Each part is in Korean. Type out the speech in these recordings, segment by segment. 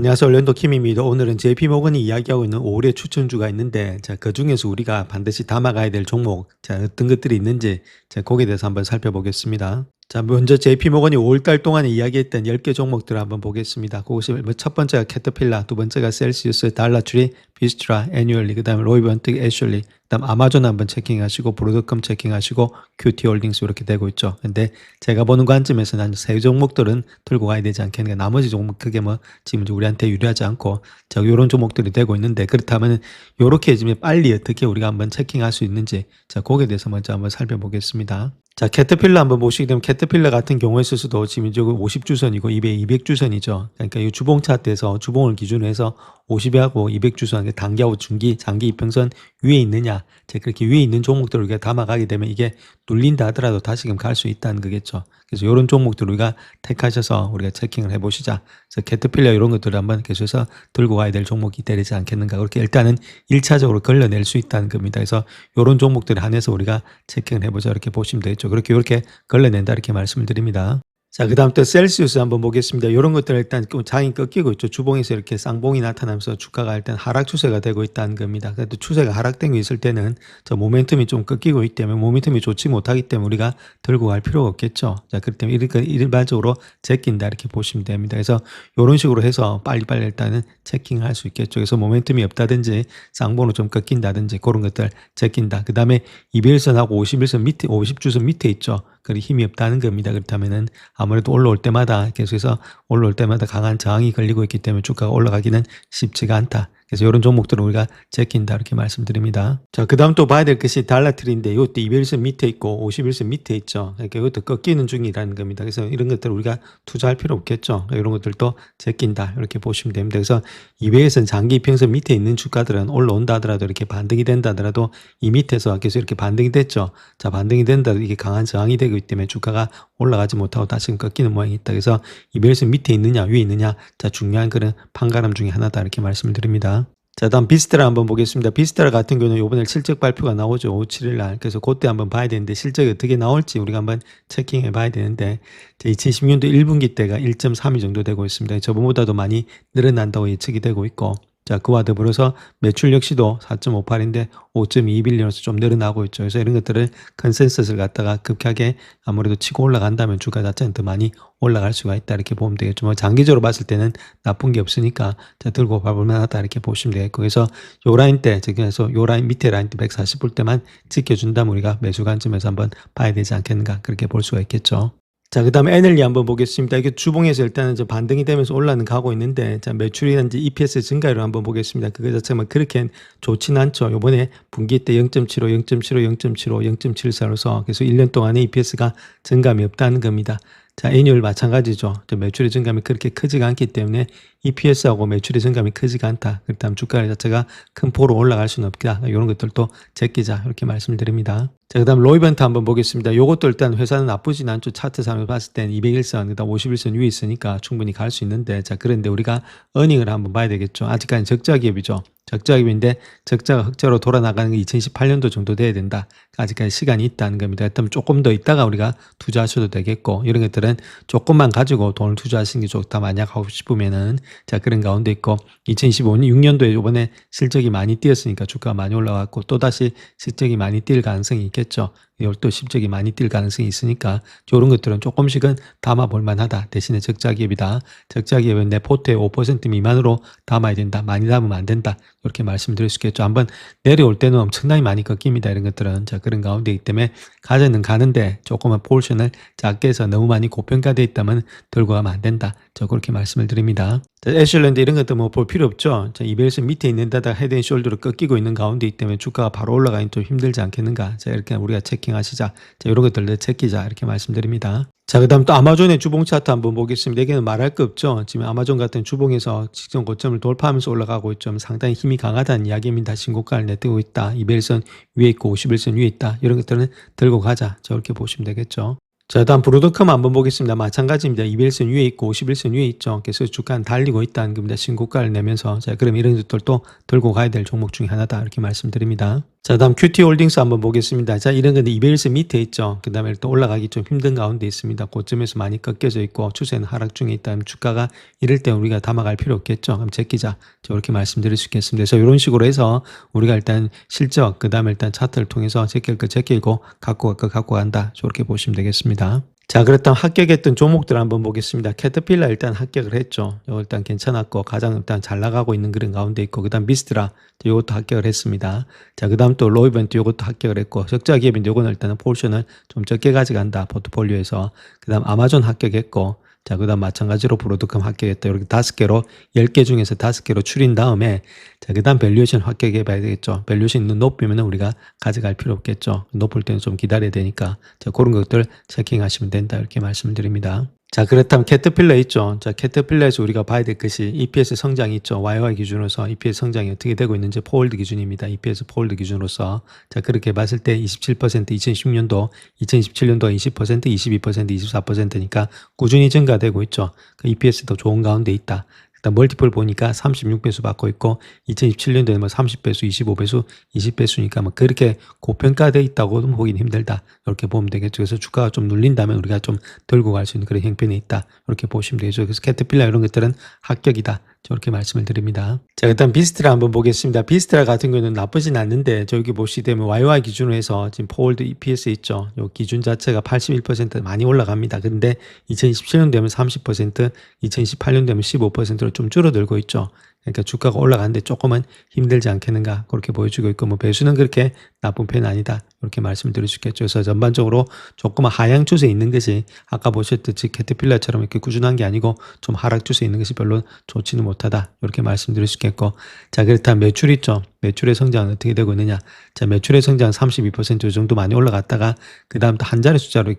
안녕하세요. orlando 킴입니다. 오늘은 JP모건이 이야기하고 있는 5월의 추천주가 있는데, 자, 그 중에서 우리가 반드시 담아가야 될 종목, 자, 어떤 것들이 있는지, 자, 거기에 대해서 한번 살펴보겠습니다. 자, 먼저 JP모건이 5월달 동안에 이야기했던 10개 종목들을 한번 보겠습니다. 그것이 첫 번째가 캐터필라, 두 번째가 셀시우스, 달러트리, 비스트라, 애뉴얼리, 그 다음에 로이번트, 애슐리, 그 다음 아마존 한번 체킹하시고, 브로드컴 체킹하시고, 큐티홀딩스 이렇게 되고 있죠. 근데 제가 보는 관점에서는 한 세 종목들은 들고 가야 되지 않겠는가. 나머지 종목 크게 뭐 지금 우리한테 유리하지 않고, 자, 요런 종목들이 되고 있는데, 그렇다면 요렇게 지금 빨리 어떻게 우리가 한번 체킹할 수 있는지, 자, 거기에 대해서 먼저 한번 살펴보겠습니다. 자, 캐터필러 한번 보시게 되면 캐터필러 같은 경우에 있어서도 지금 이제 50주선이고 200주선이죠. 그러니까 이 주봉 차트에서 주봉을 기준으로 해서 50하고 200주선, 단기하고 중기, 장기 이평선 위에 있느냐. 그렇게 위에 있는 종목들을 우리가 담아가게 되면 이게 눌린다 하더라도 다시금 갈 수 있다는 거겠죠. 그래서 이런 종목들 우리가 택하셔서 우리가 체킹을 해보시자. 그래서 캐터필러 이런 것들을 한번 계속해서 들고 가야 될 종목이 되지 않겠는가. 그렇게 일단은 1차적으로 걸러낼 수 있다는 겁니다. 그래서 이런 종목들에 한해서 우리가 체킹을 해보자. 이렇게 보시면 되겠죠. 이렇게 걸러낸다. 이렇게 말씀을 드립니다. 자, 그 다음 또 셀시우스 한번 보겠습니다. 이런 것들 일단 장이 꺾이고 있죠. 주봉에서 이렇게 쌍봉이 나타나면서 주가가 일단 하락 추세가 되고 있다는 겁니다. 그래도 추세가 하락되고 있을 때는 저 모멘텀이 좀 꺾이고 있기 때문에 모멘텀이 좋지 못하기 때문에 우리가 들고 갈 필요가 없겠죠. 자, 그렇기 때문에 이렇게 일반적으로 제낀다 이렇게 보시면 됩니다. 그래서 이런 식으로 해서 빨리빨리 일단은 체킹을 할 수 있겠죠. 그래서 모멘텀이 없다든지 쌍봉으로 좀 꺾인다든지 그런 것들 제낀다. 그 다음에 200일선하고 51선 밑에, 50주선 밑에 있죠. 그 힘이 없다는 겁니다. 그렇다면은 아무래도 올라올 때마다 계속해서 올라올 때마다 강한 저항이 걸리고 있기 때문에 주가가 올라가기는 쉽지가 않다. 그래서 이런 종목들은 우리가 제낀다 이렇게 말씀드립니다. 자, 그 다음 또 봐야 될 것이 달러트리인데 이것도 200일선 밑에 있고 51선 밑에 있죠. 그러니까 이것도 꺾이는 중이라는 겁니다. 그래서 이런 것들을 우리가 투자할 필요 없겠죠. 이런 것들도 제낀다 이렇게 보시면 됩니다. 그래서 200일선 장기 이평선 밑에 있는 주가들은 올라온다 하더라도 이렇게 반등이 된다 하더라도 이 밑에서 계속 이렇게 반등이 됐죠. 자, 반등이 된다 이게 강한 저항이 되고 있기 때문에 주가가 올라가지 못하고 다시 꺾이는 모양이 있다. 그래서 200일선 밑에 있느냐 위에 있느냐, 자, 중요한 그런 판가름 중에 하나다 이렇게 말씀을 드립니다. 자, 다음 비스테라 한번 보겠습니다. 비스테라 같은 경우는 이번에 실적 발표가 나오죠. 5, 7일 날. 그래서 그때 한번 봐야 되는데 실적이 어떻게 나올지 우리가 한번 체킹해 봐야 되는데 2016년도 1분기 때가 1.32 정도 되고 있습니다. 저번보다도 많이 늘어난다고 예측이 되고 있고, 자, 그와 더불어서 매출 역시도 4.58인데 5.21년에서 좀 늘어나고 있죠. 그래서 이런 것들을 컨센서스를 갖다가 급하게 아무래도 치고 올라간다면 주가 자체는 더 많이 올라갈 수가 있다 이렇게 보면 되겠죠. 뭐 장기적으로 봤을 때는 나쁜 게 없으니까 자, 들고 봐볼 만하다 이렇게 보시면 되겠고, 그래서 요 라인 때, 그래서 요 라인 밑에 라인 때 140불 때만 지켜준다면 우리가 매수 관점에서 한번 봐야 되지 않겠는가 그렇게 볼 수가 있겠죠. 자, 그 다음에 에너지 한번 보겠습니다. 이게 주봉에서 일단은 이제 반등이 되면서 올라는 가고 있는데, 자, 매출이나 EPS 증가율을 한번 보겠습니다. 그거 자체가 뭐 그렇게 좋지는 않죠. 요번에 분기 때 0.75, 0.75, 0.75, 0.74로서 그래서 1년 동안에 EPS가 증감이 없다는 겁니다. 자, 애니얼 마찬가지죠. 매출의 증감이 그렇게 크지가 않기 때문에 EPS하고 매출의 증감이 크지가 않다. 그렇다면 주가 자체가 큰 폭으로 올라갈 수는 없다. 이런 것들도 제끼자 이렇게 말씀드립니다. 자, 그 다음 로이번트 한번 보겠습니다. 요것도 일단 회사는 나쁘진 않죠. 차트상으로 봤을 때는 200일선, 그 다음 51선 위에 있으니까 충분히 갈 수 있는데, 자, 그런데 우리가 어닝을 한번 봐야 되겠죠. 아직까지 적자 기업이죠. 적자 기업인데 적자가 흑자로 돌아나가는 게 2018년도 정도 돼야 된다. 아직까지 시간이 있다는 겁니다. 그렇다면 조금 더 있다가 우리가 투자하셔도 되겠고, 이런 것들은 조금만 가지고 돈을 투자하시는 게 좋다 만약 하고 싶으면은, 자, 그런 가운데 있고 2025년 6년도에 이번에 실적이 많이 뛰었으니까 주가가 많이 올라갔고 또다시 실적이 많이 뛸 가능성이 있겠죠. 또 실적이 많이 뛸 가능성이 있으니까 이런 것들은 조금씩은 담아볼 만하다. 대신에 적자 기업이다. 적자 기업은 내 포트의 5% 미만으로 담아야 된다. 많이 담으면 안 된다. 이렇게 말씀드릴 수 있겠죠. 한번 내려올 때는 엄청나게 많이 꺾입니다. 이런 것들은. 자, 그런 가운데이기 때문에 가져는 가는데 조그만 포션을 작게 해서 너무 많이 고평가되어 있다면 들고 가면 안 된다. 저 그렇게 말씀을 드립니다. 자, 애슐랜드 이런 것도 뭐 볼 필요 없죠. 자, 200일선 밑에 있는 데다가 헤드앤숄더로 꺾이고 있는 가운데이기 때문에 주가가 바로 올라가긴 좀 힘들지 않겠는가. 자, 이렇게 우리가 체킹하시자. 자, 이런 것들을 체키자 이렇게 말씀드립니다. 자, 그 다음 또 아마존의 주봉 차트 한번 보겠습니다. 여기는 말할 거 없죠. 지금 아마존 같은 주봉에서 직전 고점을 돌파하면서 올라가고 있죠. 상당히 힘이 강하다는 이야기입니다. 신고가를 내뜨고 있다. 200일선 위에 있고 51선 위에 있다. 이런 것들은 들고 가자. 저렇게 보시면 되겠죠. 자, 다음 브로드컴 한번 보겠습니다. 마찬가지입니다. 200일선 위에 있고 51선 위에 있죠. 계속 주가는 달리고 있다는 겁니다. 신고가를 내면서. 자, 그럼 이런 것들도 들고 가야 될 종목 중에 하나다. 이렇게 말씀드립니다. 자, 다음 큐티 홀딩스 한번 보겠습니다. 자, 이런 건데 이베일스 밑에 있죠. 그 다음에 또 올라가기 좀 힘든 가운데 있습니다. 고점에서 많이 꺾여져 있고 추세는 하락 중에 있다면 주가가 이럴 때 우리가 담아갈 필요 없겠죠. 그럼 제끼자. 저렇게 말씀드릴 수 있겠습니다. 그래서 이런 식으로 해서 우리가 일단 실적, 그 다음에 일단 차트를 통해서 제낄 거 제끼고 갖고 갈 거 갖고 간다. 저렇게 보시면 되겠습니다. 자, 그렇다면 합격했던 종목들 한번 보겠습니다. 캐터필라 일단 합격을 했죠. 이거 일단 괜찮았고 가장 일단 잘 나가고 있는 그런 가운데 있고, 그다음 미스트라 이것도 합격을 했습니다. 자, 그다음 또 로이벤트 이것도 합격을 했고, 적자 기업인데 이거는 일단은 포션을 좀 적게 가져간다 포트폴리오에서. 그다음 아마존 합격했고, 자, 그다음 마찬가지로 브로드컴 합격했다. 이렇게 5개로 10개 중에서 5개로 추린 다음에, 자, 그다음 밸류에이션 합격해 봐야 되겠죠. 밸류에이션 높이면 우리가 가져갈 필요 없겠죠. 높을 때는 좀 기다려야 되니까. 자, 그런 것들 체킹하시면 된다. 이렇게 말씀을 드립니다. 자, 그렇다면 캐터필러 있죠. 자, 캐터필러에서 우리가 봐야 될 것이 EPS 성장이 있죠. YY 기준으로서 EPS 성장이 어떻게 되고 있는지 포홀드 기준입니다. EPS 포홀드 기준으로서. 자, 그렇게 봤을 때 27% 2010년도, 2017년도 20%, 22%, 24%니까 꾸준히 증가되고 있죠. 그 EPS도 좋은 가운데 있다. 일단 멀티플 보니까 36배수 받고 있고 2027년도에 뭐 30배수, 25배수, 20배수니까 뭐 그렇게 고평가돼 있다고도 보기는 힘들다. 이렇게 보면 되겠죠. 그래서 주가가 좀 눌린다면 우리가 좀 들고 갈 수 있는 그런 형편이 있다. 이렇게 보시면 되죠. 그래서 캐터필라 이런 것들은 합격이다. 저렇게 말씀을 드립니다. 자, 일단 비스트라 한번 보겠습니다. 비스트라 같은 경우는 나쁘진 않는데 저기 보시게 되면 YY 기준으로 해서 지금 포홀드 EPS 있죠. 요 기준 자체가 81% 많이 올라갑니다. 그런데 2017년 되면 30%, 2018년 되면 15%로 좀 줄어들고 있죠. 그러니까 주가가 올라가는데 조금은 힘들지 않겠는가 그렇게 보여주고 있고, 뭐 배수는 그렇게 나쁜 편은 아니다 이렇게 말씀을 드릴 수 있겠죠. 그래서 전반적으로 조금은 하향 추세에 있는 것이 아까 보셨듯이 캐터필라처럼 이렇게 꾸준한 게 아니고 좀 하락 추세에 있는 것이 별로 좋지는 못하다 이렇게 말씀드릴 수 있겠고, 자, 그렇다면 매출 있죠. 매출의 성장은 어떻게 되고 있느냐. 자, 매출의 성장은 32% 정도 많이 올라갔다가 그 다음 또 한 자리 숫자로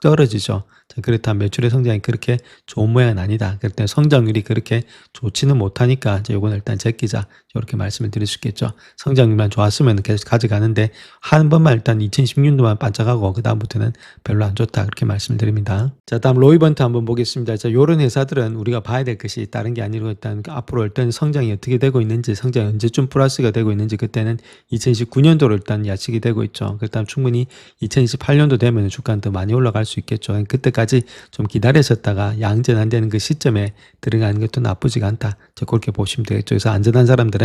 떨어지죠. 자, 그렇다면 매출의 성장이 그렇게 좋은 모양은 아니다. 그럴 성장률이 그렇게 좋지는 못하니까 이제 요건 일단 제끼자. 이렇게 말씀을 드릴 수 있겠죠. 성장률만 좋았으면 계속 가져가는데 한 번만 일단 2016년도만 반짝하고 그 다음부터는 별로 안 좋다. 그렇게 말씀드립니다. 자, 다음 로이번트 한번 보겠습니다. 자, 요런 회사들은 우리가 봐야 될 것이 다른 게 아니고 일단 앞으로 일단 성장이 어떻게 되고 있는지, 성장이 언제쯤 플러스가 되고 있는지, 그때는 2029년도로 일단 예측이 되고 있죠. 그렇다면 충분히 2028년도 되면 주가는 더 많이 올라갈 수 있겠죠. 그때까지 좀 기다렸었다가 양전 안 되는 그 시점에 들어가는 것도 나쁘지가 않다. 그렇게 보시면 되겠죠. 그래서 안전한 사람들은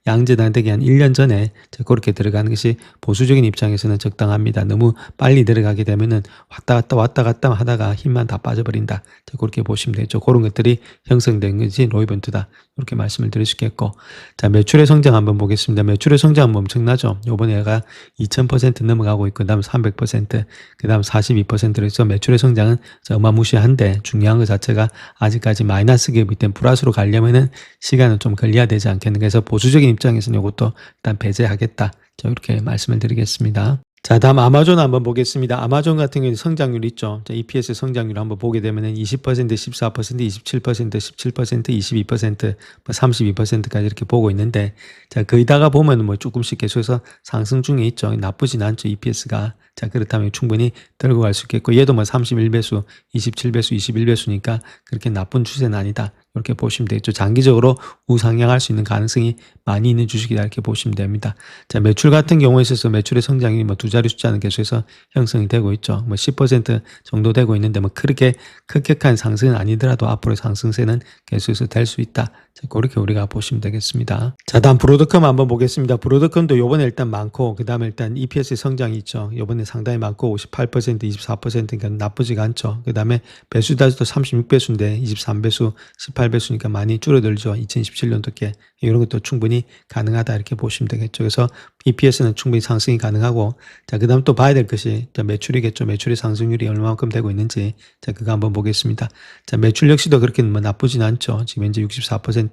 양전 안 되기 한 1년 전에 그렇게 들어가는 것이 보수적인 입장에서는 적당합니다. 너무 빨리 들어가게 되면은 왔다 갔다 하다가 힘만 다 빠져버린다. 그렇게 보시면 되죠. 그런 것들이 형성된 것이 로이번트다. 이렇게 말씀을 드릴 수 있겠고, 자, 매출의 성장 한번 보겠습니다. 매출의 성장은 엄청나죠. 요번에 얘가 2000% 넘어가고 있고, 그 다음 300%, 그 다음 42%로 해서 매출의 성장은 어마무시한데 중요한 것 자체가 아직까지 마이너스 기업이 때문에 플러스로 가려면은 시간은 좀 걸려야 되지 않겠는가. 그래서 보수적인 입장에서는 이것도 일단 배제하겠다. 자, 이렇게 말씀을 드리겠습니다. 자, 다음 아마존 한번 보겠습니다. 아마존 같은 경우는 성장률 있죠. 자, EPS 성장률 한번 보게 되면은 20%, 14%, 27%, 17%, 22%, 32%까지 이렇게 보고 있는데, 자, 거기다가 보면 뭐 조금씩 계속해서 상승 중에 있죠. 나쁘진 않죠, EPS가. 자, 그렇다면 충분히 들고 갈 수 있겠고, 얘도 뭐 31배수, 27배수, 21배수니까 그렇게 나쁜 추세는 아니다. 이렇게 보시면 되겠죠. 장기적으로 우상향할 수 있는 가능성이 많이 있는 주식이다. 이렇게 보시면 됩니다. 자, 매출 같은 경우에 있어서 매출의 성장이 뭐 두 자리 숫자는 계속해서 형성이 되고 있죠. 뭐 10% 정도 되고 있는데 뭐 그렇게 급격한 상승은 아니더라도 앞으로 상승세는 계속해서 될 수 있다. 자, 그렇게 우리가 보시면 되겠습니다. 자, 다음 브로드컴 한번 보겠습니다. 브로드컴도 요번에 일단 많고, 그 다음에 일단 EPS 성장이 있죠. 요번에 상당히 많고 58%, 24%니까 나쁘지가 않죠. 그 다음에 배수 따지도 36배수인데 23배수, 18배수니까 많이 줄어들죠. 2017년도께. 이런 것도 충분히 가능하다. 이렇게 보시면 되겠죠. 그래서 EPS는 충분히 상승이 가능하고, 자, 그 다음 또 봐야 될 것이 매출이겠죠. 매출의 상승률이 얼마만큼 되고 있는지. 자, 그거 한번 보겠습니다. 자, 매출 역시도 그렇게 뭐 나쁘진 않죠. 지금 현재 64%,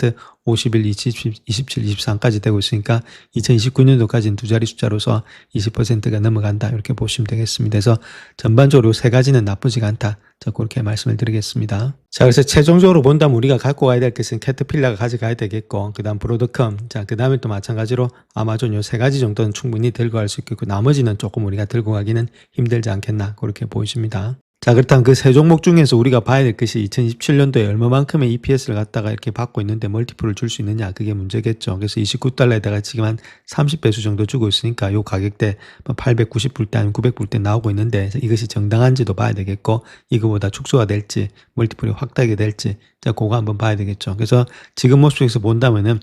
51, 27, 23까지 되고 있으니까 2029년도까지는 두 자리 숫자로서 20%가 넘어간다. 이렇게 보시면 되겠습니다. 그래서 전반적으로 세 가지는 나쁘지가 않다. 자, 그렇게 말씀을 드리겠습니다. 자, 그래서 최종적으로 본다면 우리가 갖고 가야 될 것은 캐터필라가 가져가야 되겠고, 그 다음 브로드컴, 자, 그 다음에 또 마찬가지로 아마존 요 세 가지 정도는 충분히 들고 갈 수 있겠고, 나머지는 조금 우리가 들고 가기는 힘들지 않겠나, 그렇게 보이십니다. 자, 그렇다면 그 세 종목 중에서 우리가 봐야 될 것이 2027년도에 얼마만큼의 EPS를 갖다가 이렇게 받고 있는데 멀티플을 줄 수 있느냐, 그게 문제겠죠. 그래서 29달러에다가 지금 한 30배수 정도 주고 있으니까 요 가격대 890불대 아니면 900불대 나오고 있는데 이것이 정당한지도 봐야 되겠고, 이거보다 축소가 될지 멀티플이 확대하게 될지, 자, 그거 한번 봐야 되겠죠. 그래서 지금 모습에서 본다면은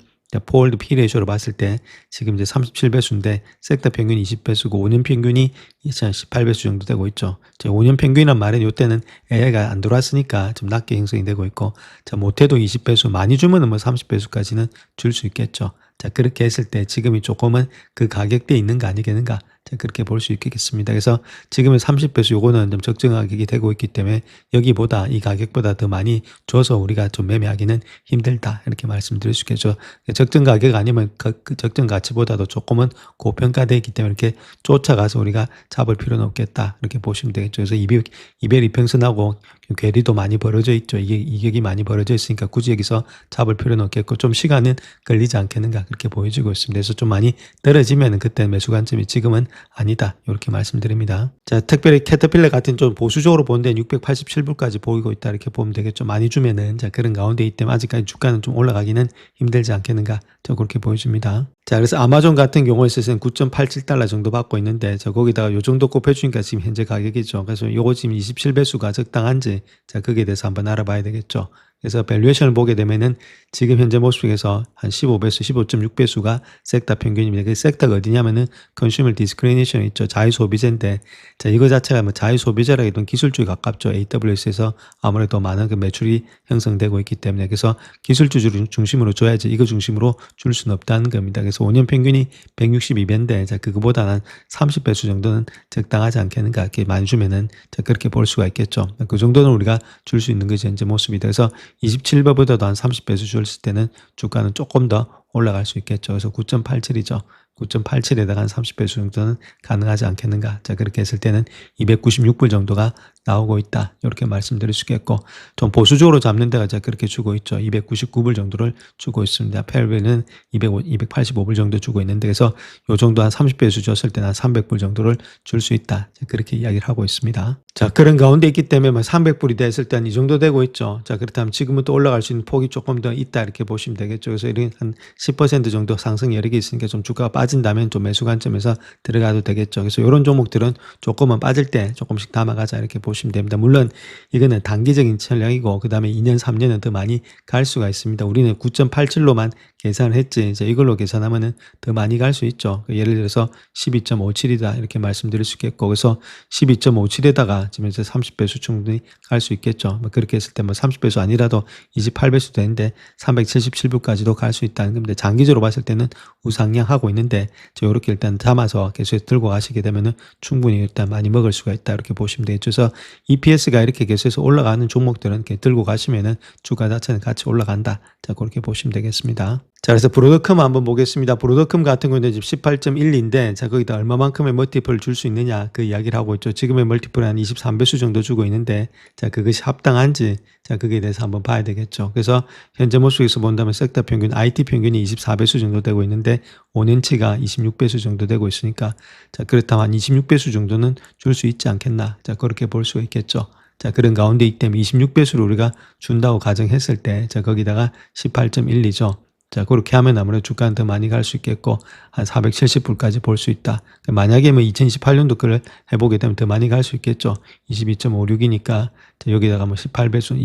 포월드 P 레이쇼로 봤을 때 지금 이제 37배수인데 섹터 평균이 20배수고 5년 평균이 18배수 정도 되고 있죠. 5년 평균이란 말은 이때는 AI가 안 들어왔으니까 좀 낮게 형성이 되고 있고, 자, 못해도 20배수, 많이 주면은 뭐 30배수까지는 줄 수 있겠죠. 자, 그렇게 했을 때 지금이 조금은 그 가격대에 있는 거 아니겠는가? 자, 그렇게 볼 수 있겠습니다. 그래서 지금은 30배수 요거는 좀 적정 가격이 되고 있기 때문에 여기보다 이 가격보다 더 많이 줘서 우리가 좀 매매하기는 힘들다, 이렇게 말씀드릴 수 있겠죠. 적정 가격 아니면 그 적정 가치보다도 조금은 고평가되어 있기 때문에 이렇게 쫓아가서 우리가 잡을 필요는 없겠다, 이렇게 보시면 되겠죠. 그래서 이별 이평선하고 괴리도 많이 벌어져 있죠. 이게 이격이 많이 벌어져 있으니까 굳이 여기서 잡을 필요는 없겠고 좀 시간은 걸리지 않겠는가, 그렇게 보여지고 있습니다. 그래서 좀 많이 떨어지면 그때 매수 관점이 지금은 아니다, 이렇게 말씀드립니다. 자, 특별히 캐터필러 같은 좀 보수적으로 본 데는 687불까지 보이고 있다, 이렇게 보면 되겠죠. 많이 주면은, 자, 그런 가운데 있기 때문에 아직까지 주가는 좀 올라가기는 힘들지 않겠는가, 저 그렇게 보여집니다. 자, 그래서 아마존 같은 경우에 있어서는 9.87달러 정도 받고 있는데, 자, 거기다가 요 정도 꼽혀주니까 지금 현재 가격이죠. 그래서 요거 지금 27배수가 적당한지, 자, 거기에 대해서 한번 알아봐야 되겠죠. 그래서 밸류에이션을 보게 되면은 지금 현재 모습에서 한 15배수, 15.6배수가 섹터 평균입니다. 그 섹터가 어디냐면은 컨슈머 디스크리미네이션 있죠. 자유소비재인데, 자, 이거 자체가 뭐 자유소비재라 해도 기술주에 가깝죠. AWS에서 아무래도 많은 그 매출이 형성되고 있기 때문에, 그래서 기술주 중심으로 줘야지 이거 중심으로 줄 수는 없다는 겁니다. 그래서 5년 평균이 162배인데, 자, 그거보다는 한 30배수 정도는 적당하지 않겠는가, 이렇게 많이 주면은, 자, 그렇게 볼 수가 있겠죠. 그 정도는 우리가 줄 수 있는 것이 현재 모습이다. 그래서 27배보다도 한 30배수 줬을 때는 주가는 조금 더 올라갈 수 있겠죠. 그래서 9.87이죠. 9.87에다가 한 30배수 정도는 가능하지 않겠는가. 자, 그렇게 했을 때는 296불 정도가 나오고 있다, 이렇게 말씀드릴 수 있겠고, 좀 보수적으로 잡는 데가 자 그렇게 주고 있죠. 299불 정도를 주고 있습니다. 페어밸류는 285불 정도 주고 있는데, 그래서 요 정도 한 30배수 줬을 때는 한 300불 정도를 줄 수 있다, 자, 그렇게 이야기를 하고 있습니다. 자, 그런 가운데 있기 때문에 300불이 됐을 때는 이 정도 되고 있죠. 자, 그렇다면 지금은 또 올라갈 수 있는 폭이 조금 더 있다, 이렇게 보시면 되겠죠. 그래서 이런 한 10% 정도 상승 여력이 있으니까 좀 주가가 빠진다면 좀 매수 관점에서 들어가도 되겠죠. 그래서 이런 종목들은 조금만 빠질 때 조금씩 담아가자, 이렇게 보시면 됩니다. 물론 이거는 단기적인 전략이고, 그 다음에 2년, 3년은 더 많이 갈 수가 있습니다. 우리는 9.87로만 계산을 했지, 이제 이걸로 계산하면은 더 많이 갈 수 있죠. 예를 들어서 12.57이다, 이렇게 말씀드릴 수 있겠고, 그래서 12.57에다가 지금 이제 30배수 충분히 갈 수 있겠죠. 뭐 그렇게 했을 때 뭐 30배수 아니라도 28배수 되는데 377불까지도 갈 수 있다는 겁니다. 장기적으로 봤을 때는 우상향하고 있는데, 이렇게 일단 담아서 계속 들고 가시게 되면은 충분히 일단 많이 먹을 수가 있다, 이렇게 보시면 되겠죠. 그래서 EPS가 이렇게 계속해서 올라가는 종목들은 이렇게 들고 가시면은 주가 자체는 같이 올라간다, 자, 그렇게 보시면 되겠습니다. 자, 그래서 브로드컴 한번 보겠습니다. 브로드컴 같은 경우는 지금 18.12인데, 자, 거기다 얼마만큼의 멀티플을 줄 수 있느냐, 그 이야기를 하고 있죠. 지금의 멀티플은 한 23배수 정도 주고 있는데, 자, 그것이 합당한지, 자, 거기에 대해서 한번 봐야 되겠죠. 그래서 현재 모습에서 본다면 섹터 평균, IT 평균이 24배수 정도 되고 있는데 5년치가 26배수 정도 되고 있으니까, 자, 그렇다면 한 26배수 정도는 줄 수 있지 않겠나, 자, 그렇게 볼 수가 있겠죠. 자, 그런 가운데 있기 때문에 26배수를 우리가 준다고 가정했을 때, 자, 거기다가 18.12죠. 자, 그렇게 하면 아무래도 주가는 더 많이 갈 수 있겠고, 한 470불까지 볼 수 있다. 만약에 뭐 2028년도 그걸 해보게 되면 더 많이 갈 수 있겠죠. 22.56이니까, 여기다가 뭐 18배수,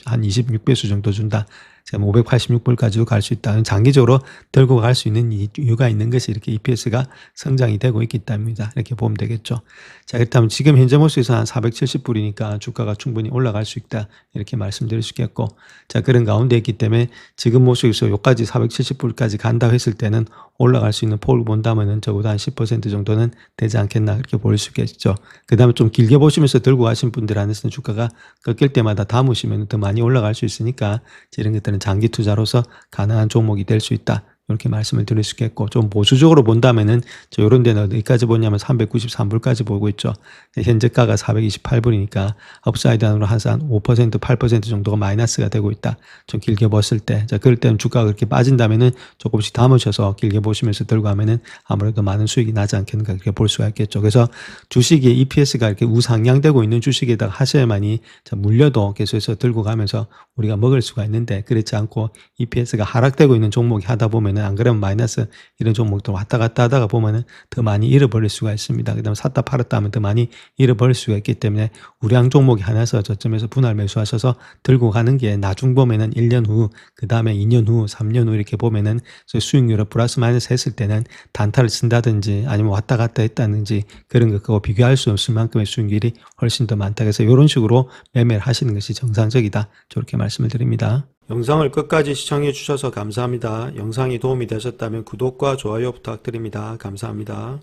한 26배수 정도 준다. 지금 586불까지도 갈 수 있다. 장기적으로 들고 갈 수 있는 이유가 있는 것이 이렇게 EPS가 성장이 되고 있기 때문이다, 이렇게 보면 되겠죠. 자, 그렇다면 지금 현재 모습에서 한 470불이니까 주가가 충분히 올라갈 수 있다, 이렇게 말씀드릴 수 있겠고, 자, 그런 가운데 있기 때문에 지금 모습에서 여기까지 470불까지 간다고 했을 때는 올라갈 수 있는 폭을 본다면은 적어도 한 10% 정도는 되지 않겠나, 그렇게 볼 수 있겠죠. 그 다음에 좀 길게 보시면서 들고 가신 분들 안에서는 주가가 꺾일 때마다 담으시면 더 많이 올라갈 수 있으니까, 이런 것들은 장기 투자로서 가능한 종목이 될 수 있다, 이렇게 말씀을 드릴 수 있겠고, 좀 보수적으로 본다면은 요런 데는 어디까지 보냐면 393불까지 보고 있죠. 현재가가 428불이니까 업사이드 안으로 한 5%, 8% 정도가 마이너스가 되고 있다. 좀 길게 봤을 때. 자, 그럴 때는 주가가 그렇게 빠진다면은 조금씩 담으셔서 길게 보시면서 들고 가면은 아무래도 많은 수익이 나지 않겠는가 그렇게 볼 수가 있겠죠. 그래서 주식이 EPS가 이렇게 우상향되고 있는 주식에다가 하셔야만이 물려도 계속해서 들고 가면서 우리가 먹을 수가 있는데, 그렇지 않고 EPS가 하락되고 있는 종목이 하다 보면은, 안 그러면 마이너스 이런 종목들 왔다 갔다 하다가 보면은 더 많이 잃어버릴 수가 있습니다. 그다음에 샀다 팔았다 하면 더 많이 잃어버릴 수가 있기 때문에 우량 종목이 하나서 저점에서 분할 매수하셔서 들고 가는 게 나중 보면은 1년 후, 그 다음에 2년 후, 3년 후 이렇게 보면은 수익률을 플러스 마이너스 했을 때는 단타를 쓴다든지 아니면 왔다 갔다 했다든지 그런 것하고 비교할 수 없을 만큼의 수익률이 훨씬 더 많다. 그래서 이런 식으로 매매를 하시는 것이 정상적이다. 저렇게 말씀을 드립니다. 영상을 끝까지 시청해 주셔서 감사합니다. 영상이 도움이 되셨다면 구독과 좋아요 부탁드립니다. 감사합니다.